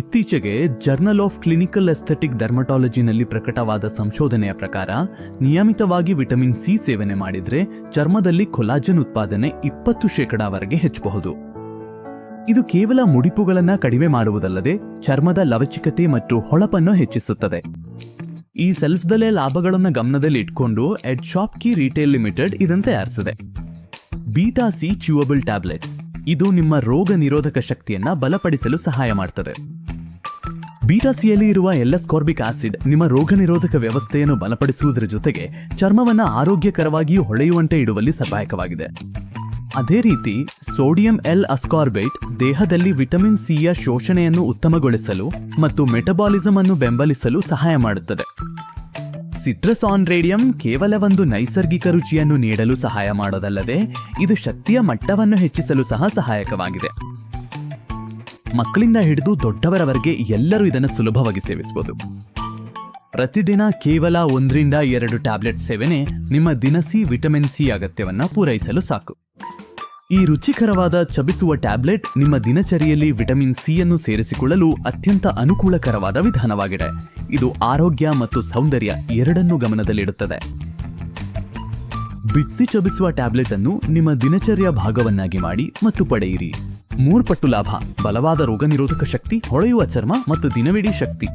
ಇತ್ತೀಚೆಗೆ journal of clinical aesthetic ಡರ್ಮಟಾಲಜಿನಲ್ಲಿ ಪ್ರಕಟವಾದ ಸಂಶೋಧನೆಯ ಪ್ರಕಾರ ನಿಯಮಿತವಾಗಿ ವಿಟಮಿನ್ ಸಿ ಸೇವನೆ ಮಾಡಿದ್ರೆ ಚರ್ಮದಲ್ಲಿ ಕೊಲಾಜನ್ ಉತ್ಪಾದನೆ 20% ಹೆಚ್ಚಬಹುದು. ಇದು ಕೇವಲ ಮುಡಿಪುಗಳನ್ನ ಕಡಿಮೆ ಮಾಡುವುದಲ್ಲದೆ ಚರ್ಮದ ಲವಚಿಕತೆ ಮತ್ತು ಹೊಳಪನ್ನು ಹೆಚ್ಚಿಸುತ್ತದೆ. ಈ ಸೆಲ್ಫ್ದಲ್ಲೇ ಲಾಭಗಳನ್ನು ಗಮನದಲ್ಲಿ ಇಟ್ಕೊಂಡು ಎಡ್ ಶಾಪ್ ಕಿ ರಿಟೇಲ್ ಲಿಮಿಟೆಡ್ ಇದನ್ನು ತಯಾರಿಸಿದೆ. Beta C chewable tablet. ಇದು ನಿಮ್ಮ ರೋಗ ನಿರೋಧಕ ಶಕ್ತಿಯನ್ನ ಬಲಪಡಿಸಲು ಸಹಾಯ ಮಾಡ್ತದೆ. ಬೀಟಾ ಸಿಯಲ್ಲಿ ಇರುವ ಎಲ್-ಅಸ್ಕಾರ್ಬಿಕ್ ಆಸಿಡ್ ನಿಮ್ಮ ರೋಗ ನಿರೋಧಕ ವ್ಯವಸ್ಥೆಯನ್ನು ಬಲಪಡಿಸುವುದರ ಜೊತೆಗೆ ಚರ್ಮವನ್ನ ಆರೋಗ್ಯಕರವಾಗಿಯೂ ಹೊಳೆಯುವಂತೆ ಇಡುವಲ್ಲಿ ಸಹಾಯಕವಾಗಿದೆ. ಅದೇ ರೀತಿ ಸೋಡಿಯಂ ಎಲ್-ಅಸ್ಕಾರ್ಬೇಟ್ ದೇಹದಲ್ಲಿ ವಿಟಮಿನ್ ಸಿಯ ಶೋಷಣೆಯನ್ನು ಉತ್ತಮಗೊಳಿಸಲು ಮತ್ತು ಮೆಟಬಾಲಿಸಂ ಅನ್ನು ಬೆಂಬಲಿಸಲು ಸಹಾಯ ಮಾಡುತ್ತದೆ. ಸಿಟ್ರಸ್ ಆನ್ ರೇಡಿಯಂ ಕೇವಲ ಒಂದು ನೈಸರ್ಗಿಕ ರುಚಿಯನ್ನು ನೀಡಲು ಸಹಾಯ ಮಾಡೋದಲ್ಲದೆ ಇದು ಶಕ್ತಿಯ ಮಟ್ಟವನ್ನು ಹೆಚ್ಚಿಸಲು ಸಹ ಸಹಾಯಕವಾಗಿದೆ. ಮಕ್ಕಳಿಂದ ಹಿಡಿದು ದೊಡ್ಡವರವರೆಗೆ ಎಲ್ಲರೂ ಇದನ್ನು ಸುಲಭವಾಗಿ ಸೇವಿಸಬಹುದು. ಪ್ರತಿದಿನ ಕೇವಲ 1-2 ಟ್ಯಾಬ್ಲೆಟ್ ಸೇವನೆ ನಿಮ್ಮ ದಿನಸಿ ವಿಟಮಿನ್ ಸಿ ಅಗತ್ಯವನ್ನ ಪೂರೈಸಲು ಸಾಕು. ಈ ರುಚಿಕರವಾದ ಚಬಿಸುವ ಟ್ಯಾಬ್ಲೆಟ್ ನಿಮ್ಮ ದಿನಚರಿಯಲ್ಲಿ ವಿಟಮಿನ್ ಸಿ ಅನ್ನು ಸೇರಿಸಿಕೊಳ್ಳಲು ಅತ್ಯಂತ ಅನುಕೂಲಕರವಾದ ವಿಧಾನವಾಗಿದೆ. ಇದು ಆರೋಗ್ಯ ಮತ್ತು ಸೌಂದರ್ಯ ಎರಡನ್ನೂ ಗಮನದಲ್ಲಿಡುತ್ತದೆ. ಬಿಟ್ಸಿ ಚಬಿಸುವ ಟ್ಯಾಬ್ಲೆಟ್ ಅನ್ನು ನಿಮ್ಮ ದಿನಚರಿಯ ಭಾಗವನ್ನಾಗಿ ಮಾಡಿ ಮತ್ತು ಪಡೆಯಿರಿ. 3 ಪಟ್ಟು ಲಾಭ: ಬಲವಾದ ರೋಗ ನಿರೋಧಕ ಶಕ್ತಿ, ಹೊಳೆಯುವ ಚರ್ಮ ಮತ್ತು ದಿನವಿಡೀ ಶಕ್ತಿ.